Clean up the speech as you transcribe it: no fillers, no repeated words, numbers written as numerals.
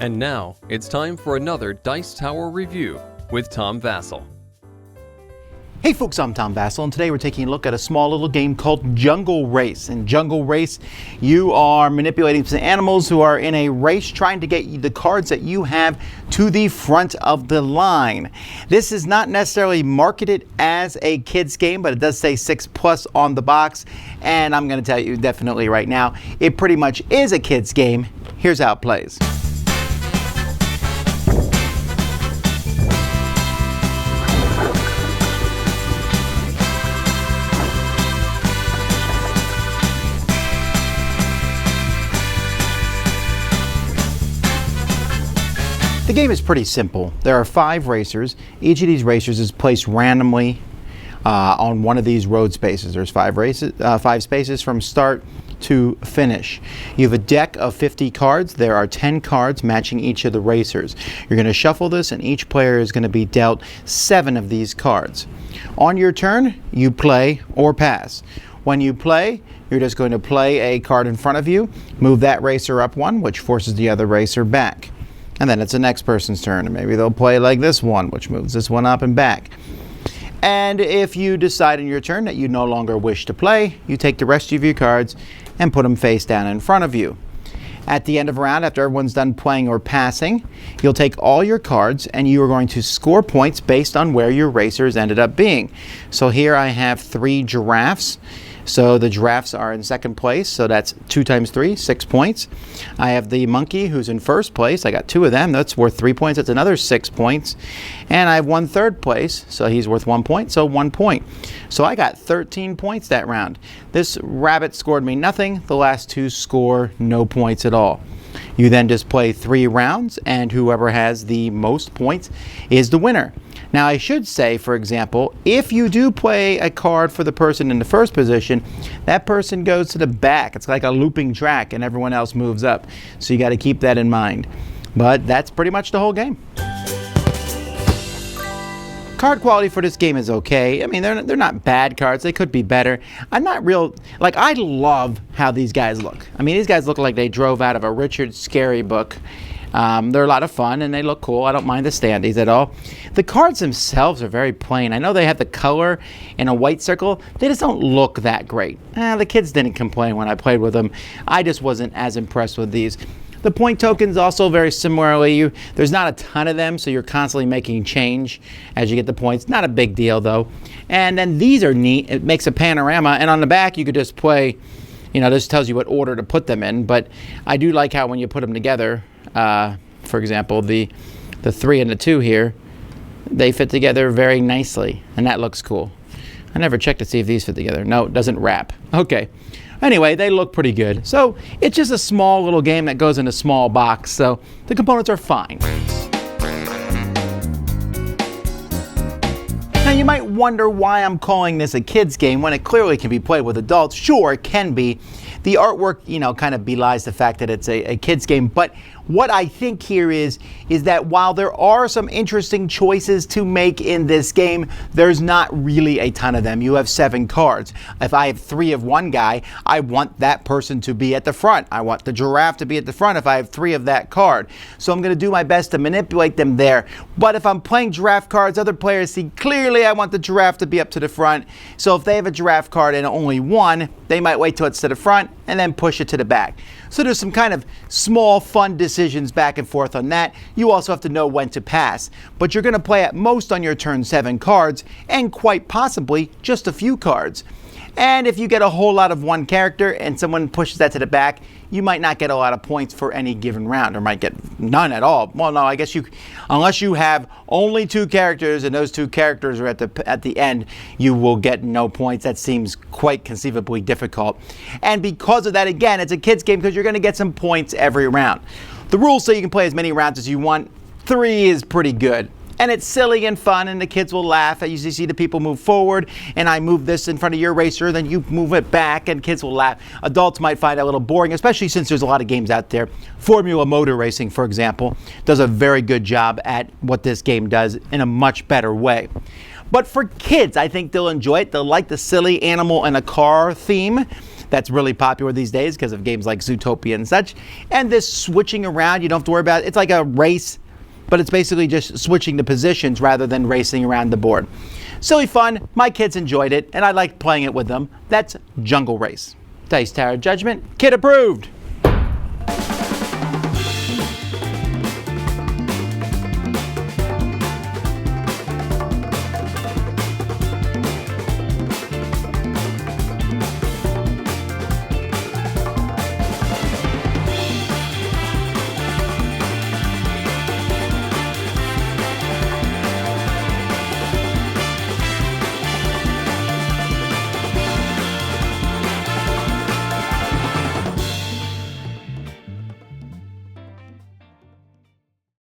And now, it's time for another Dice Tower review with Tom Vasel. Hey folks, I'm Tom Vasel, and today we're taking a look at a small little game called Jungle Race. In Jungle Race, you are manipulating some animals who are in a race trying to get the cards that you have to the front of the line. This is not necessarily marketed as a kids game, but it does say 6+ on the box, and I'm going to tell you definitely right now, it pretty much is a kids game. Here's how it plays. The game is pretty simple. There are 5 racers. Each of these racers is placed randomly on one of these road spaces. There's 5 spaces from start to finish. You have a deck of 50 cards. There are 10 cards matching each of the racers. You're going to shuffle this, and each player is going to be dealt 7 of these cards. On your turn, you play or pass. When you play, you're just going to play a card in front of you, move that racer up 1, which forces the other racer back. And then it's the next person's turn, and maybe they'll play like this one, which moves this one up and back. And if you decide in your turn that you no longer wish to play, you take the rest of your cards and put them face down in front of you. At the end of a round, after everyone's done playing or passing, you'll take all your cards and you are going to score points based on where your racers ended up being. So here I have 3 giraffes. So the giraffes are in second place, so that's 2 times 3, 6 points. I have the monkey who's in first place. I got 2 of them. That's worth 3 points. That's another 6 points. And I have 1 third place, so he's worth 1 point, so 1 point. So I got 13 points that round. This rabbit scored me nothing. The last 2 score no points at all. You then just play 3 rounds, and whoever has the most points is the winner. Now I should say, for example, if you do play a card for the person in the first position, that person goes to the back. It's like a looping track and everyone else moves up. So you got to keep that in mind. But that's pretty much the whole game. Card quality for this game is okay. I mean, they're not bad cards. They could be better. I love how these guys look. I mean, these guys look like they drove out of a Richard Scarry book. They're a lot of fun and they look cool. I don't mind the standees at all. The cards themselves are very plain. I know they have the color in a white circle. They just don't look that great. The kids didn't complain when I played with them. I just wasn't as impressed with these. The point tokens also very similarly. There's not a ton of them, so you're constantly making change as you get the points. Not a big deal though. And then these are neat. It makes a panorama, and on the back you could just play, this tells you what order to put them in. But I do like how when you put them together, for example, the 3 and the 2 here, they fit together very nicely, and that looks cool. I never checked to see if these fit together. No, it doesn't wrap. Okay. Anyway, they look pretty good. So it's just a small little game that goes in a small box, so the components are fine. Now you might wonder why I'm calling this a kids game when it clearly can be played with adults. Sure, it can be. The artwork, kind of belies the fact that it's a kids game, but what I think here is that while there are some interesting choices to make in this game, there's not really a ton of them. You have 7 cards. If I have 3 of one guy, I want that person to be at the front. I want the giraffe to be at the front if I have 3 of that card. So I'm going to do my best to manipulate them there. But if I'm playing giraffe cards, other players see clearly I want the giraffe to be up to the front. So if they have a giraffe card and only 1, they might wait till it's to the front and then push it to the back. So there's some kind of small fun decisions back and forth on that. You also have to know when to pass. But you're going to play at most on your turn 7 cards, and quite possibly just a few cards. And if you get a whole lot of one character and someone pushes that to the back, you might not get a lot of points for any given round, or might get none at all. Well, no, I guess unless you have only 2 characters and those 2 characters are at the end, you will get no points. That seems quite conceivably difficult. And because of that, again, it's a kids game because you're going to get some points every round. The rules say you can play as many rounds as you want. 3 is pretty good. And it's silly and fun, and the kids will laugh. I usually see the people move forward, and I move this in front of your racer, then you move it back, and kids will laugh. Adults might find it a little boring, especially since there's a lot of games out there. Formula Motor Racing, for example, does a very good job at what this game does in a much better way. But for kids, I think they'll enjoy it. They'll like the silly animal and a car theme. That's really popular these days because of games like Zootopia and such. And this switching around, you don't have to worry about it. It's like a race, but it's basically just switching the positions rather than racing around the board. Silly fun. My kids enjoyed it, and I liked playing it with them. That's Jungle Race. Dice Tower Judgment, kid approved.